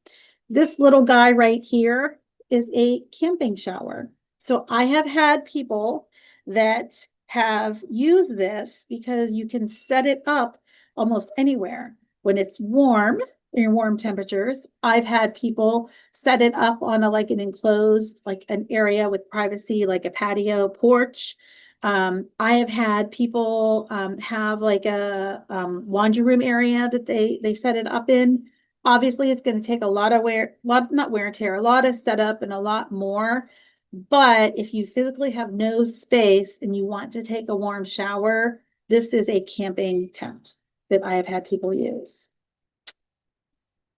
This little guy right here is a camping shower. So I have had people that have used this because you can set it up almost anywhere. When it's warm, in warm temperatures, I've had people set it up on like an enclosed, like an area with privacy, like a patio porch. I have had people have like a laundry room area that they set it up in. Obviously, it's going to take a lot of not wear and tear, a lot of setup and a lot more. But if you physically have no space and you want to take a warm shower, this is a camping tent that I have had people use.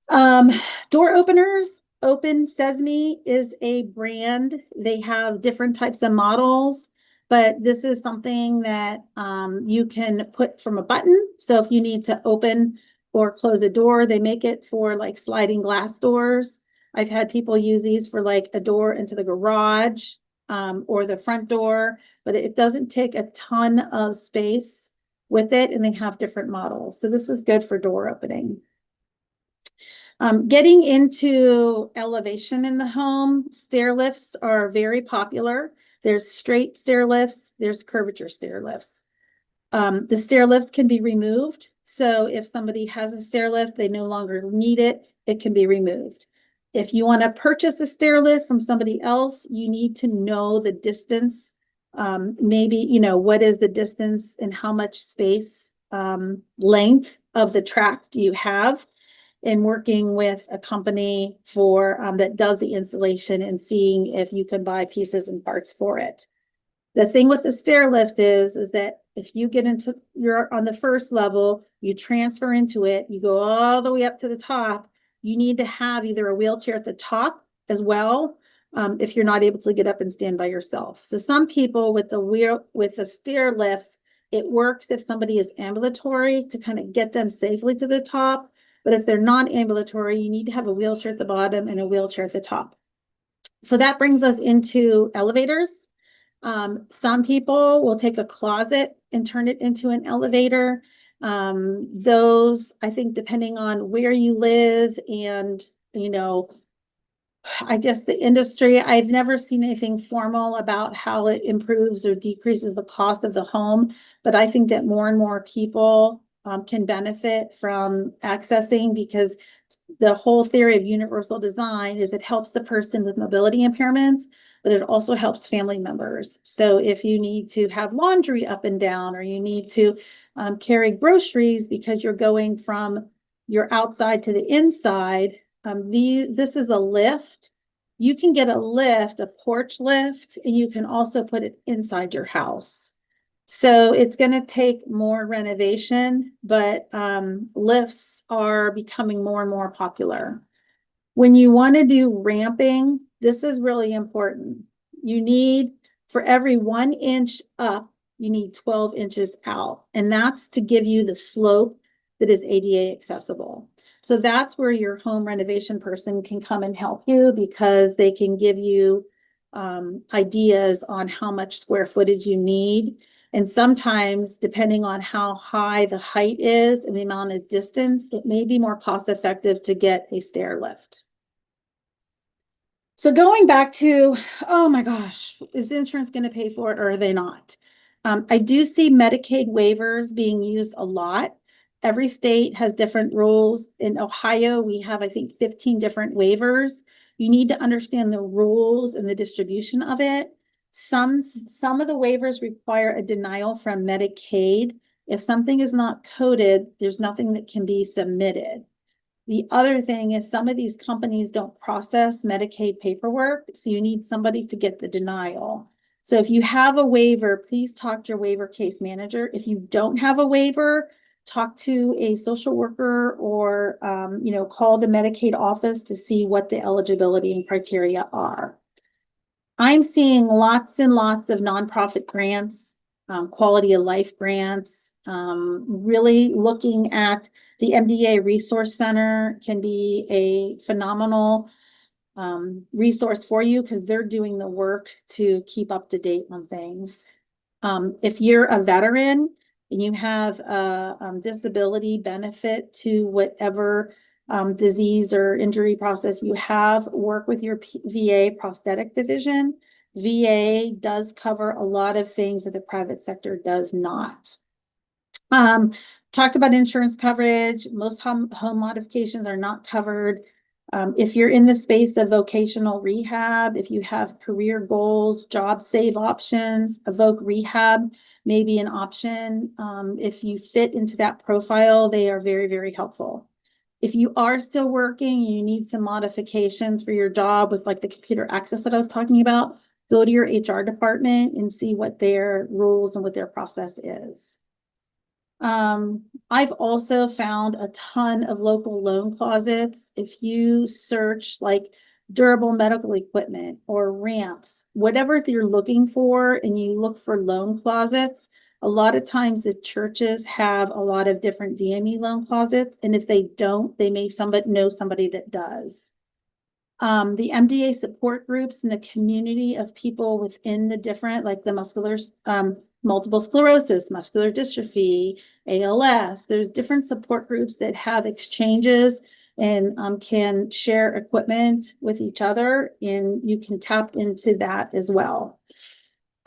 Um, Door openers. Open Sesame is a brand. They have different types of models, but this is something that you can put from a button. So if you need to open or close a door, they make it for like sliding glass doors. I've had people use these for like a door into the garage or the front door, but it doesn't take a ton of space with it, and they have different models. So this is good for door opening. Getting into elevation in the home, stair lifts are very popular. There's straight stair lifts, there's curvature stair lifts. The stair lifts can be removed. So if somebody has a stair lift, they no longer need it, it can be removed. If you want to purchase a stair lift from somebody else, you need to know the distance. Maybe, what is the distance and how much space, length of the track do you have? In working with a company for that does the installation and seeing if you can buy pieces and parts for it. The thing with the stair lift is that if you get into, you're on the first level, you transfer into it, you go all the way up to the top, you need to have either a wheelchair at the top as well, if you're not able to get up and stand by yourself. So some people with the stair lifts, it works if somebody is ambulatory to kind of get them safely to the top. But if they're non-ambulatory, you need to have a wheelchair at the bottom and a wheelchair at the top. So that brings us into elevators. Some people will take a closet and turn it into an elevator. Those, I think, depending on where you live and, I guess the industry, I've never seen anything formal about how it improves or decreases the cost of the home, but I think that more and more people can benefit from accessing, because the whole theory of universal design is it helps the person with mobility impairments, but it also helps family members. So if you need to have laundry up and down, or you need to carry groceries because you're going from your outside to the inside, this is a lift. You can get a lift, a porch lift, and you can also put it inside your house. So it's going to take more renovation, but lifts are becoming more and more popular. When you want to do ramping, this is really important. You need, for every 1 inch up, you need 12 inches out. And that's to give you the slope that is ADA accessible. So that's where your home renovation person can come and help you, because they can give you ideas on how much square footage you need. And sometimes, depending on how high the height is and the amount of distance, it may be more cost effective to get a stair lift. So going back to, oh my gosh, is insurance going to pay for it or are they not? I do see Medicaid waivers being used a lot. Every state has different rules. In Ohio, we have, I think, 15 different waivers. You need to understand the rules and the distribution of it. Some of the waivers require a denial from Medicaid. If something is not coded, there's nothing that can be submitted. The other thing is some of these companies don't process Medicaid paperwork, so you need somebody to get the denial. So if you have a waiver, please talk to your waiver case manager. If you don't have a waiver, talk to a social worker or, call the Medicaid office to see what the eligibility and criteria are. I'm seeing lots and lots of nonprofit grants, quality of life grants, really looking at the MDA Resource Center can be a phenomenal resource for you because they're doing the work to keep up to date on things. If you're a veteran and you have a disability benefit to whatever disease or injury process you have, work with your VA prosthetic division. VA does cover a lot of things that the private sector does not. Talked about insurance coverage. Most home modifications are not covered. If you're in the space of vocational rehab, if you have career goals, job save options, Evoke Rehab may be an option. If you fit into that profile, they are very, very helpful. If you are still working, you need some modifications for your job with like the computer access that I was talking about, go to your HR department and see what their rules and what their process is. I've also found a ton of local loan closets. If you search like durable medical equipment or ramps, whatever you're looking for, and you look for loan closets, a lot of times the churches have a lot of different DME loan closets. And if they don't, they may know somebody that does. The MDA support groups and the community of people within the different, like the multiple sclerosis, muscular dystrophy, ALS. There's different support groups that have exchanges and can share equipment with each other, and you can tap into that as well.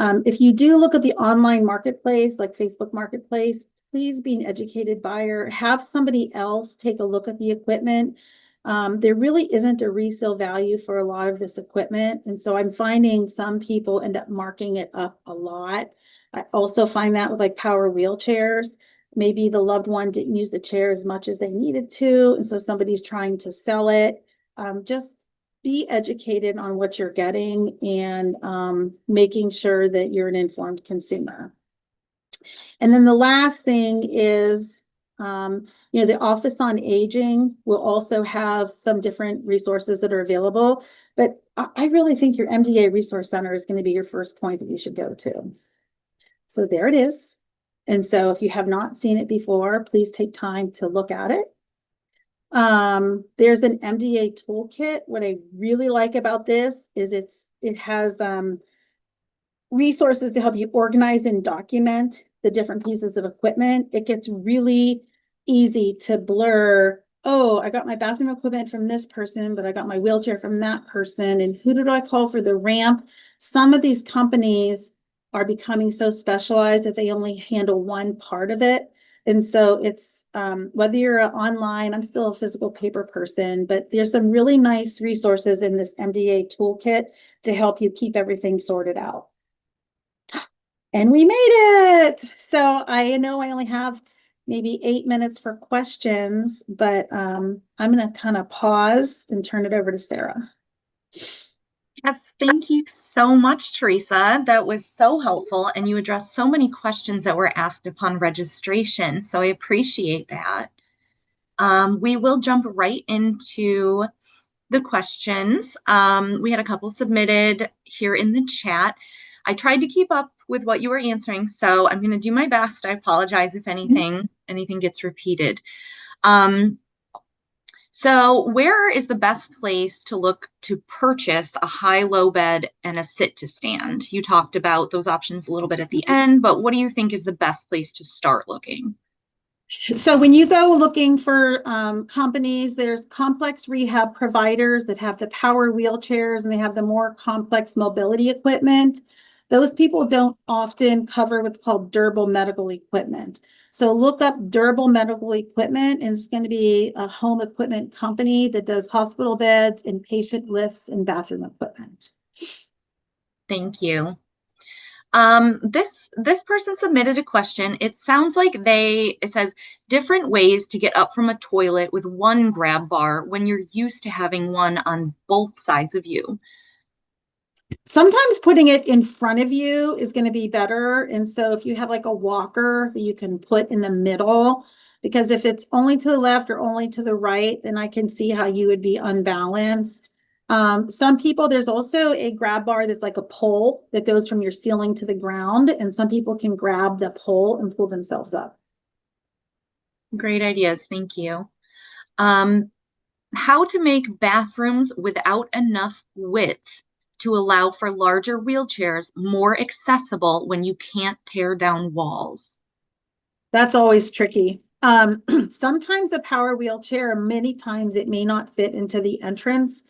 If you do look at the online marketplace, like Facebook Marketplace, please be an educated buyer. Have somebody else take a look at the equipment. There really isn't a resale value for a lot of this equipment. And so I'm finding some people end up marking it up a lot. I also find that with like power wheelchairs, maybe the loved one didn't use the chair as much as they needed to. And so somebody's trying to sell it. Just be educated on what you're getting and making sure that you're an informed consumer. And then the last thing is, the Office on Aging will also have some different resources that are available, but I really think your MDA Resource Center is going to be your first point that you should go to. So there it is. And so if you have not seen it before, please take time to look at it. There's an MDA toolkit. What I really like about this is it has resources to help you organize and document the different pieces of equipment. It gets really easy to blur. Oh, I got my bathroom equipment from this person, but I got my wheelchair from that person. And who did I call for the ramp? Some of these companies are becoming so specialized that they only handle one part of it. And so it's, whether you're online, I'm still a physical paper person, but there's some really nice resources in this MDA toolkit to help you keep everything sorted out. And we made it. So I know I only have maybe 8 minutes for questions, but I'm going to kind of pause and turn it over to Sarah. Yes, thank you so much, Theresa. That was so helpful, and you addressed so many questions that were asked upon registration, so I appreciate that. We will jump right into the questions. We had a couple submitted here in the chat. I tried to keep up with what you were answering, so I'm going to do my best. I apologize if anything gets repeated. So where is the best place to look to purchase a high-low bed and a sit-to-stand? You talked about those options a little bit at the end, but what do you think is the best place to start looking? So when you go looking for companies, there's complex rehab providers that have the power wheelchairs and they have the more complex mobility equipment. Those people don't often cover what's called durable medical equipment. So look up durable medical equipment, and it's going to be a home equipment company that does hospital beds and patient lifts and bathroom equipment. Thank you. This person submitted a question. It sounds like it says different ways to get up from a toilet with one grab bar when you're used to having one on both sides of you. Sometimes putting it in front of you is going to be better. And so if you have like a walker that you can put in the middle, because if it's only to the left or only to the right, then I can see how you would be unbalanced. Some people, there's also a grab bar that's like a pole that goes from your ceiling to the ground, and some people can grab the pole and pull themselves up. Great ideas. Thank you. Um, how to make bathrooms without enough width to allow for larger wheelchairs more accessible when you can't tear down walls. That's always tricky. Sometimes a power wheelchair, many times it may not fit into the entrance.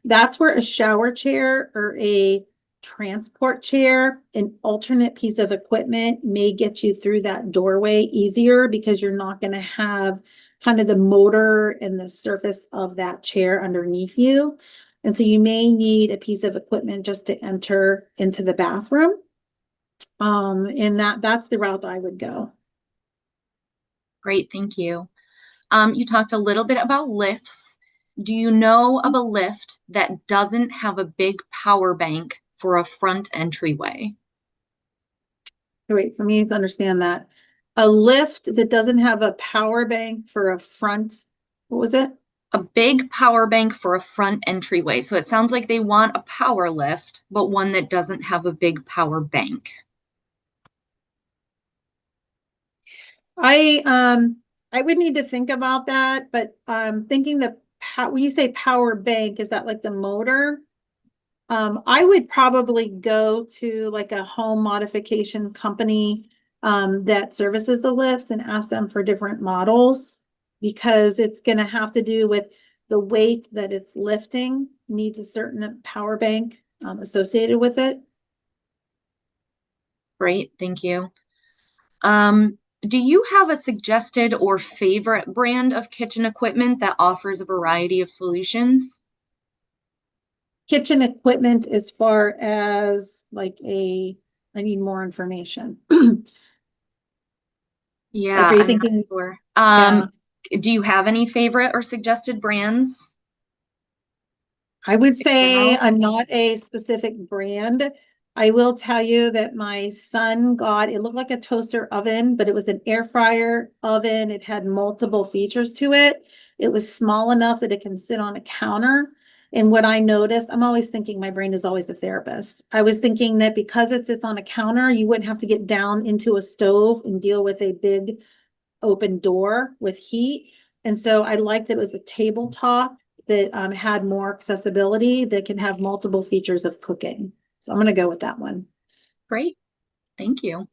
That's where a shower chair or a transport chair, an alternate piece of equipment may get you through that doorway easier because you're not going to have kind of the motor and the surface of that chair underneath you. And so you may need a piece of equipment just to enter into the bathroom. And that's the route I would go. Great, thank you. You talked a little bit about lifts. Do you know of a lift that doesn't have a big power bank for a front entryway? Wait, so me to understand that. A lift that doesn't have a power bank for a front, what was it? A big power bank for a front entryway. So it sounds like they want a power lift, but one that doesn't have a big power bank. I would need to think about that, but thinking that when you say power bank, is that like the motor? I would probably go to like a home modification company that services the lifts and ask them for different models because it's going to have to do with the weight that it's lifting needs a certain power bank associated with it. Great, thank you. Um, do you have a suggested or favorite brand of kitchen equipment that offers a variety of solutions? Kitchen equipment as far as like I need more information. Like, Yeah, are you I'm not thinking, sure. yeah, Do you have any favorite or suggested brands I would in say general? I'm not a specific brand. I will tell you that my son got, it looked like a toaster oven, but it was an air fryer oven. It had multiple features to it. It was small enough that it can sit on a counter. And what I noticed, I'm always thinking my brain is always a therapist. I was thinking that because it sits on a counter, you wouldn't have to get down into a stove and deal with a big open door with heat. And so I liked that it was a tabletop that had more accessibility that can have multiple features of cooking. So I'm going to go with that one. Great, thank you.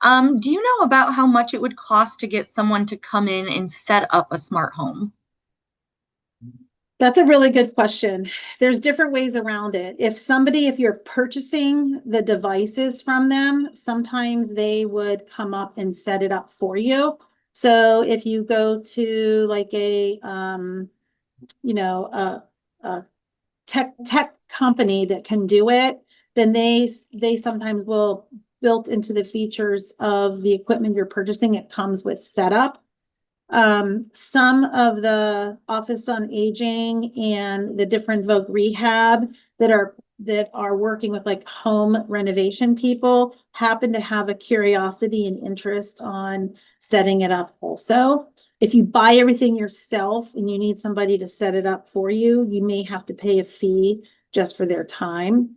Do you know about how much it would cost to get someone to come in and set up a smart home? That's a really good question. There's different ways around it. If you're purchasing the devices from them, sometimes they would come up and set it up for you. So if you go to like a tech company that can do it, then they sometimes will built into the features of the equipment you're purchasing, it comes with setup. Some of the Office on Aging and the different Voc Rehab that are working with like home renovation people happen to have a curiosity and interest on setting it up also. If you buy everything yourself and you need somebody to set it up for you, you may have to pay a fee just for their time.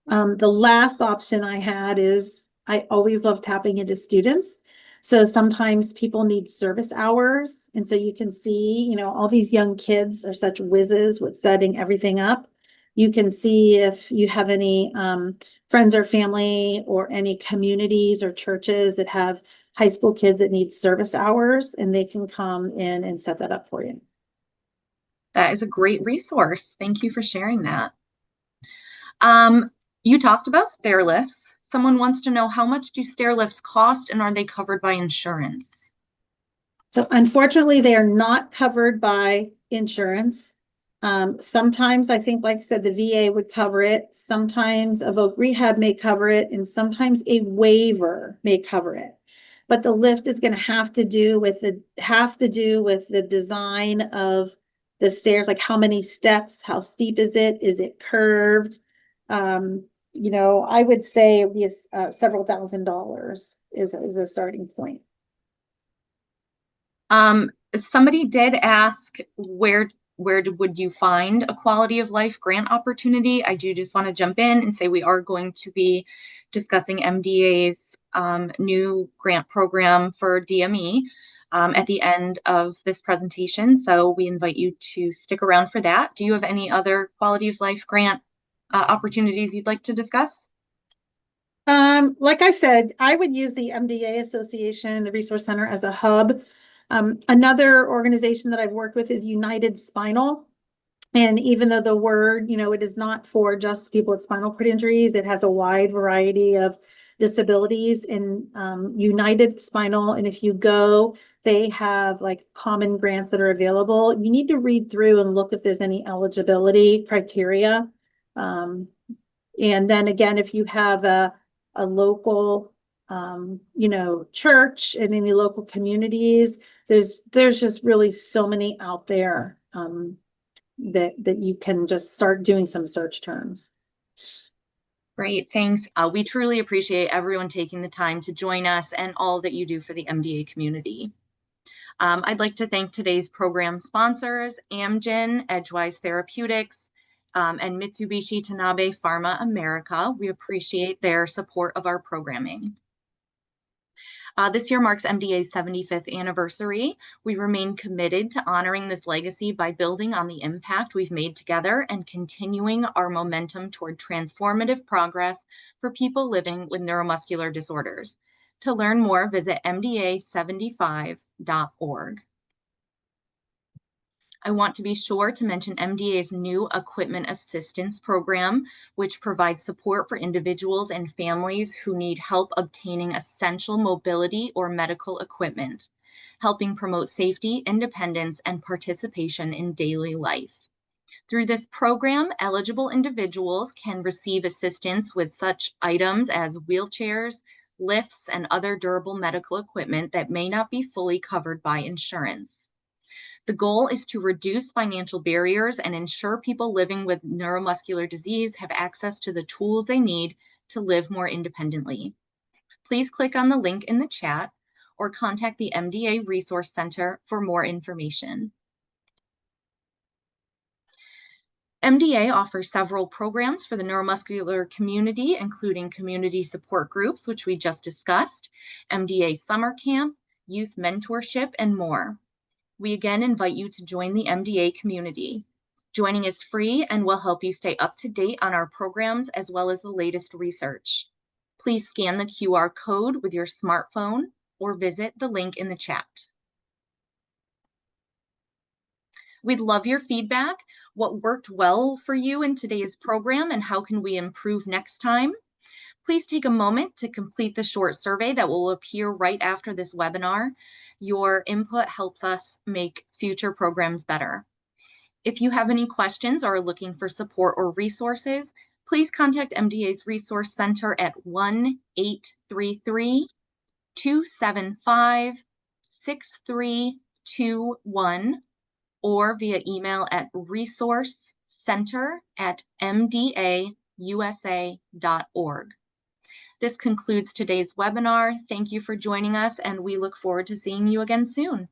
The last option I had is I always love tapping into students. So sometimes people need service hours. And so you can see, all these young kids are such whizzes with setting everything up. You can see if you have any friends or family or any communities or churches that have high school kids that need service hours, and they can come in and set that up for you. That is a great resource. Thank you for sharing that. Um, you talked about stair lifts. Someone wants to know, how much do stair lifts cost and are they covered by insurance? So unfortunately, they are not covered by insurance. Sometimes I think, like I said, the VA would cover it. Sometimes a voc rehab may cover it, and sometimes a waiver may cover it. But the lift is going to have to do with the design of the stairs, like how many steps, how steep is it curved? I would say it would be several $1,000s is a starting point. Somebody did ask would you find a quality of life grant opportunity? I do just want to jump in and say we are going to be discussing MDA's new grant program for DME at the end of this presentation. So we invite you to stick around for that. Do you have any other quality of life grant opportunities you'd like to discuss? Like I said, I would use the MDA Association, the Resource Center, as a hub. Another organization that I've worked with is United Spinal. And even though the word, it is not for just people with spinal cord injuries, it has a wide variety of disabilities in United Spinal. And if you go, they have like common grants that are available. You need to read through and look if there's any eligibility criteria. And then again, if you have a local church and any local communities, there's just really so many out there that you can just start doing some search terms. Great, thanks. We truly appreciate everyone taking the time to join us and all that you do for the MDA community. I'd like to thank today's program sponsors, Amgen, Edgewise Therapeutics, and Mitsubishi Tanabe Pharma America. We appreciate their support of our programming. This year marks MDA's 75th anniversary. We remain committed to honoring this legacy by building on the impact we've made together and continuing our momentum toward transformative progress for people living with neuromuscular disorders. To learn more, visit mda75.org. I want to be sure to mention MDA's new Equipment Assistance Program, which provides support for individuals and families who need help obtaining essential mobility or medical equipment, helping promote safety, independence, and participation in daily life. Through this program, eligible individuals can receive assistance with such items as wheelchairs, lifts, and other durable medical equipment that may not be fully covered by insurance. The goal is to reduce financial barriers and ensure people living with neuromuscular disease have access to the tools they need to live more independently. Please click on the link in the chat or contact the MDA Resource Center for more information. MDA offers several programs for the neuromuscular community, including community support groups, which we just discussed, MDA Summer Camp, youth mentorship, and more. We again invite you to join the MDA community. Joining is free and will help you stay up to date on our programs as well as the latest research. Please scan the QR code with your smartphone or visit the link in the chat. We'd love your feedback. What worked well for you in today's program and how can we improve next time? Please take a moment to complete the short survey that will appear right after this webinar. Your input helps us make future programs better. If you have any questions or are looking for support or resources, please contact MDA's Resource Center at 1-833-275-6321 or via email at resourcecenter@mdausa.org. This concludes today's webinar. Thank you for joining us, and we look forward to seeing you again soon.